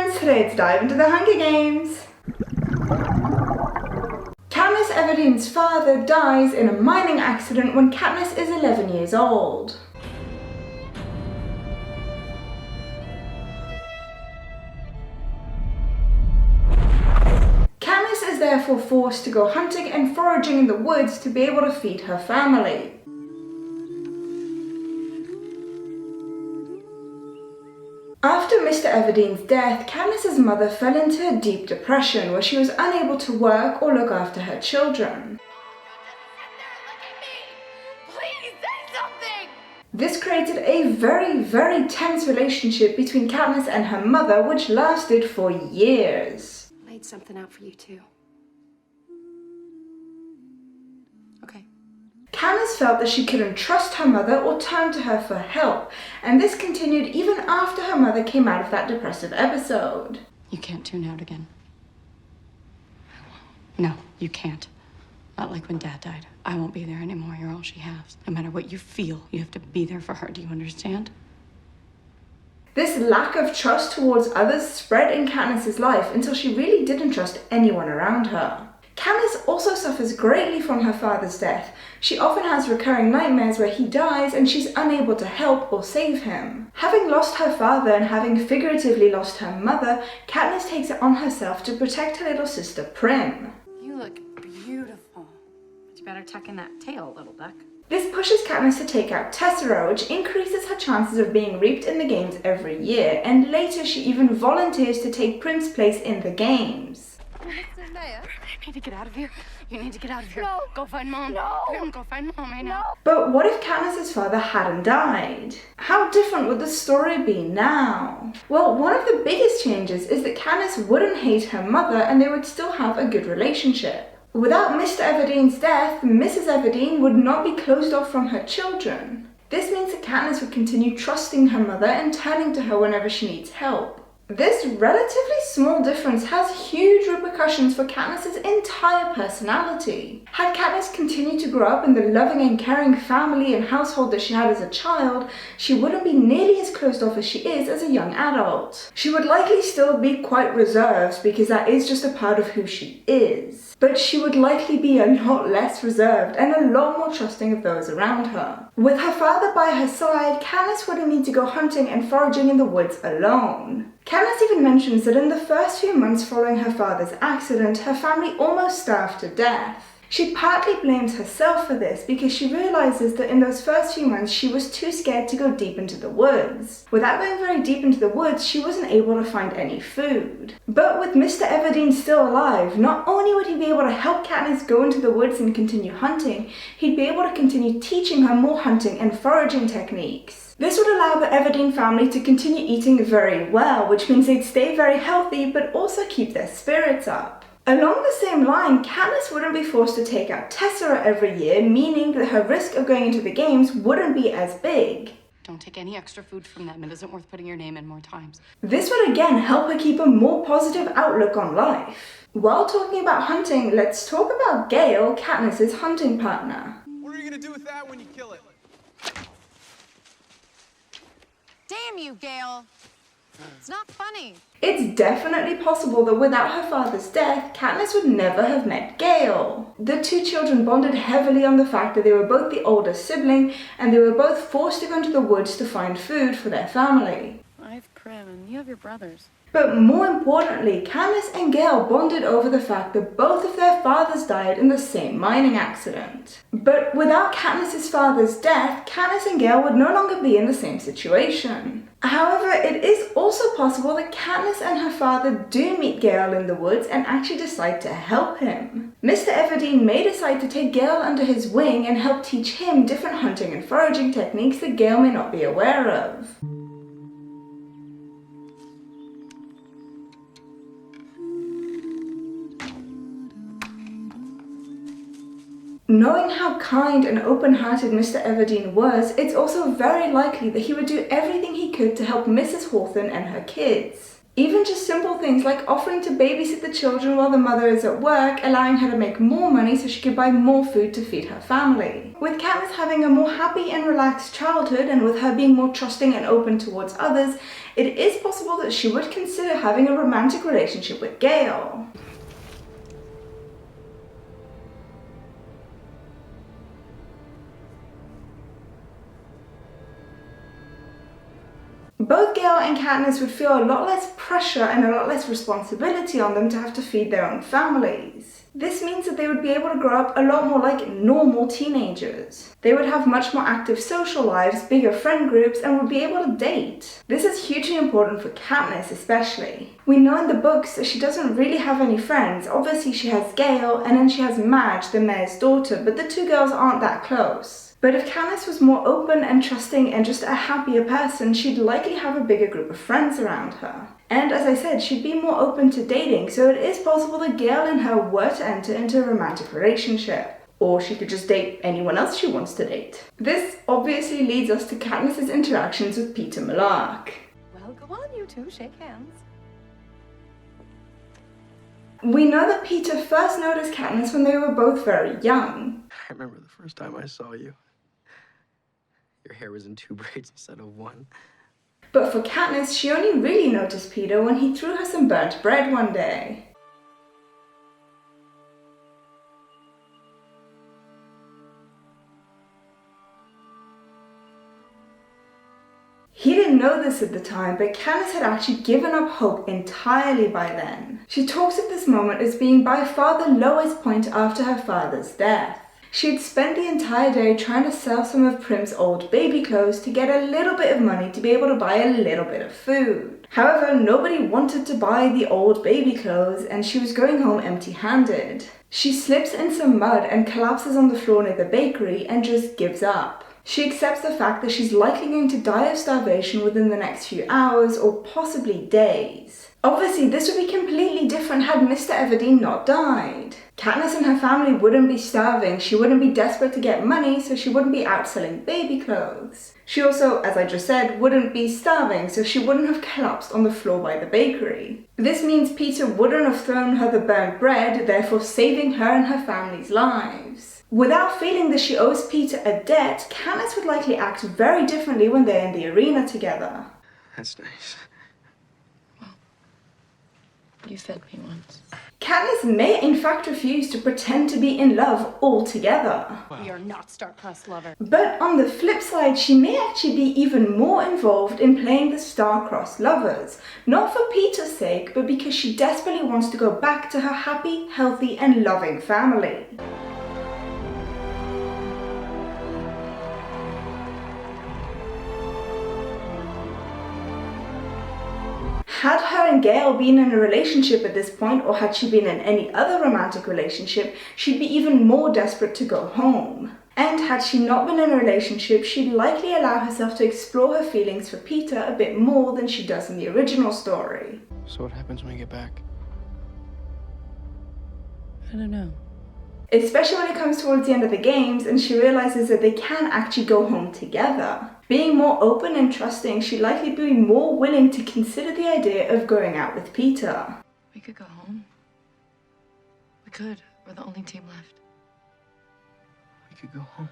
friends, today let's dive into the Hunger Games. Katniss Everdeen's father dies in a mining accident when Katniss is 11 years old. Katniss is therefore forced to go hunting and foraging in the woods to be able to feed her family. After Mr. Everdeen's death, Katniss's mother fell into a deep depression where she was unable to work or look after her children. This created a very tense relationship between Katniss and her mother, which lasted for years. I laid something out for you too. Okay. Katniss felt that she couldn't trust her mother or turn to her for help, and this continued even after her mother came out of that depressive episode. You can't tune out again. No, you can't. Not like when Dad died. I won't be there anymore. You're all she has. No matter what you feel, you have to be there for her. Do you understand? This lack of trust towards others spread in Katniss's life until she really didn't trust anyone around her. Katniss also suffers greatly from her father's death. She often has recurring nightmares where he dies and she's unable to help or save him. Having lost her father and having figuratively lost her mother, Katniss takes it on herself to protect her little sister Prim. You look beautiful. But you better tuck in that tail, little duck. This pushes Katniss to take out Tessera, which increases her chances of being reaped in the games every year, and later she even volunteers to take Prim's place in the games. You need to get out of here. You need to get out of here. No. Go find Mom. No. Prim, go find Mom right now. But what if Katniss's father hadn't died? How different would the story be now? Well, one of the biggest changes is that Katniss wouldn't hate her mother and they would still have a good relationship. Without Mr. Everdeen's death, Mrs. Everdeen would not be closed off from her children. This means that Katniss would continue trusting her mother and turning to her whenever she needs help. This relatively small difference has huge repercussions for Katniss's entire personality. Had Katniss continued to grow up in the loving and caring family and household that she had as a child, she wouldn't be nearly as closed off as she is as a young adult. She would likely still be quite reserved because that is just a part of who she is. But she would likely be a lot less reserved and a lot more trusting of those around her. With her father by her side, Katniss wouldn't need to go hunting and foraging in the woods alone. Katniss even mentions that in the first few months following her father's accident, her family almost starved to death. She partly blames herself for this because she realizes that in those first few months she was too scared to go deep into the woods. Without going very deep into the woods, she wasn't able to find any food. But with Mr. Everdeen still alive, not only would he be able to help Katniss go into the woods and continue hunting, he'd be able to continue teaching her more hunting and foraging techniques. This would allow the Everdeen family to continue eating very well, which means they'd stay very healthy but also keep their spirits up. Along the same line, Katniss wouldn't be forced to take out Tessera every year, meaning that her risk of going into the games wouldn't be as big. Don't take any extra food from them. It isn't worth putting your name in more times. This would again help her keep a more positive outlook on life. While talking about hunting, let's talk about Gale, Katniss's hunting partner. What are you gonna do with that when you kill it? Damn you, Gale. It's not funny. It's definitely possible that without her father's death, Katniss would never have met Gale. The two children bonded heavily on the fact that they were both the older sibling and they were both forced to go into the woods to find food for their family. I have Prim and you have your brothers. But more importantly, Katniss and Gale bonded over the fact that both of their fathers died in the same mining accident. But without Katniss's father's death, Katniss and Gale would no longer be in the same situation. However, it is also possible that Katniss and her father do meet Gale in the woods and actually decide to help him. Mr. Everdeen may decide to take Gale under his wing and help teach him different hunting and foraging techniques that Gale may not be aware of. Knowing how kind and open-hearted Mr. Everdeen was, it's also very likely that he would do everything he could to help Mrs. Hawthorne and her kids. Even just simple things like offering to babysit the children while the mother is at work, allowing her to make more money so she could buy more food to feed her family. With Katniss having a more happy and relaxed childhood, and with her being more trusting and open towards others, it is possible that she would consider having a romantic relationship with Gale. Both Gale and Katniss would feel a lot less pressure and a lot less responsibility on them to have to feed their own families. This means that they would be able to grow up a lot more like normal teenagers. They would have much more active social lives, bigger friend groups, and would be able to date. This is hugely important for Katniss especially. We know in the books that she doesn't really have any friends. Obviously she has Gale, and then she has Madge, the mayor's daughter, but the two girls aren't that close. But if Katniss was more open and trusting and just a happier person, she'd likely have a bigger group of friends around her. And as I said, she'd be more open to dating, so it is possible that Gale and her were to enter into a romantic relationship. Or she could just date anyone else she wants to date. This obviously leads us to Katniss's interactions with Peter Millark. Well, go on, you two, shake hands. We know that Peter first noticed Katniss when they were both very young. I remember the first time I saw you. Your hair was in 2 braids instead of 1. But for Katniss, she only really noticed Peter when he threw her some burnt bread one day. He didn't know this at the time, but Katniss had actually given up hope entirely by then. She talks of this moment as being by far the lowest point after her father's death. She'd spent the entire day trying to sell some of Prim's old baby clothes to get a little bit of money to be able to buy a little bit of food. However, nobody wanted to buy the old baby clothes, and she was going home empty-handed. She slips in some mud and collapses on the floor near the bakery and just gives up. She accepts the fact that she's likely going to die of starvation within the next few hours or possibly days. Obviously, this would be completely different had Mr. Everdeen not died. Katniss and her family wouldn't be starving, she wouldn't be desperate to get money, so she wouldn't be out selling baby clothes. She also, as I just said, wouldn't be starving, so she wouldn't have collapsed on the floor by the bakery. This means Peter wouldn't have thrown her the burnt bread, therefore saving her and her family's lives. Without feeling that she owes Peter a debt, Katniss would likely act very differently when they're in the arena together. That's nice. You fed me once. Katniss may in fact refuse to pretend to be in love altogether. We are not star-crossed lovers. But on the flip side, she may actually be even more involved in playing the star-crossed lovers. Not for Peter's sake, but because she desperately wants to go back to her happy, healthy, and loving family. Had her and Gale been in a relationship at this point, or had she been in any other romantic relationship, she'd be even more desperate to go home. And had she not been in a relationship, she'd likely allow herself to explore her feelings for Peter a bit more than she does in the original story. So what happens when we get back? I don't know. Especially when it comes towards the end of the games and she realizes that they can actually go home together. Being more open and trusting, she'd likely be more willing to consider the idea of going out with Peter. We could go home. We could. We're the only team left. We could go home.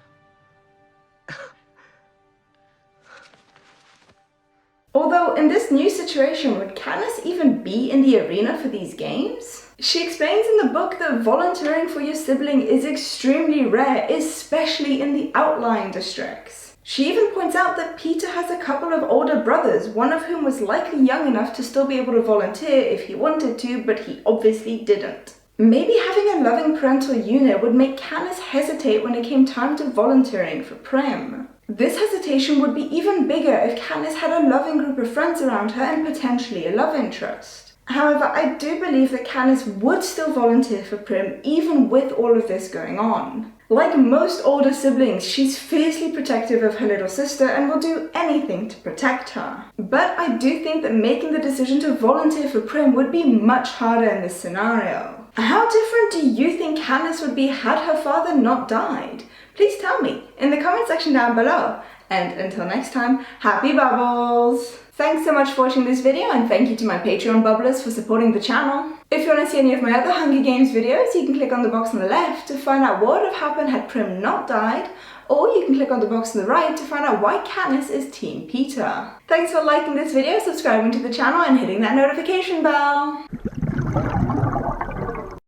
Although in this new situation, would Katniss even be in the arena for these games? She explains in the book that volunteering for your sibling is extremely rare, especially in the outlying districts. She even points out that Peter has a couple of older brothers, one of whom was likely young enough to still be able to volunteer if he wanted to, but he obviously didn't. Maybe having a loving parental unit would make Katniss hesitate when it came time to volunteering for Prim. This hesitation would be even bigger if Katniss had a loving group of friends around her and potentially a love interest. However, I do believe that Katniss would still volunteer for Prim even with all of this going on. Like most older siblings, she's fiercely protective of her little sister and will do anything to protect her. But I do think that making the decision to volunteer for Prim would be much harder in this scenario. How different do you think Katniss would be had her father not died? Please tell me in the comment section down below. And until next time, happy bubbles! Thanks so much for watching this video, and thank you to my Patreon bubblers for supporting the channel. If you want to see any of my other Hunger Games videos, you can click on the box on the left to find out what would have happened had Prim not died, or you can click on the box on the right to find out why Katniss is Team Peter. Thanks for liking this video, subscribing to the channel, and hitting that notification bell.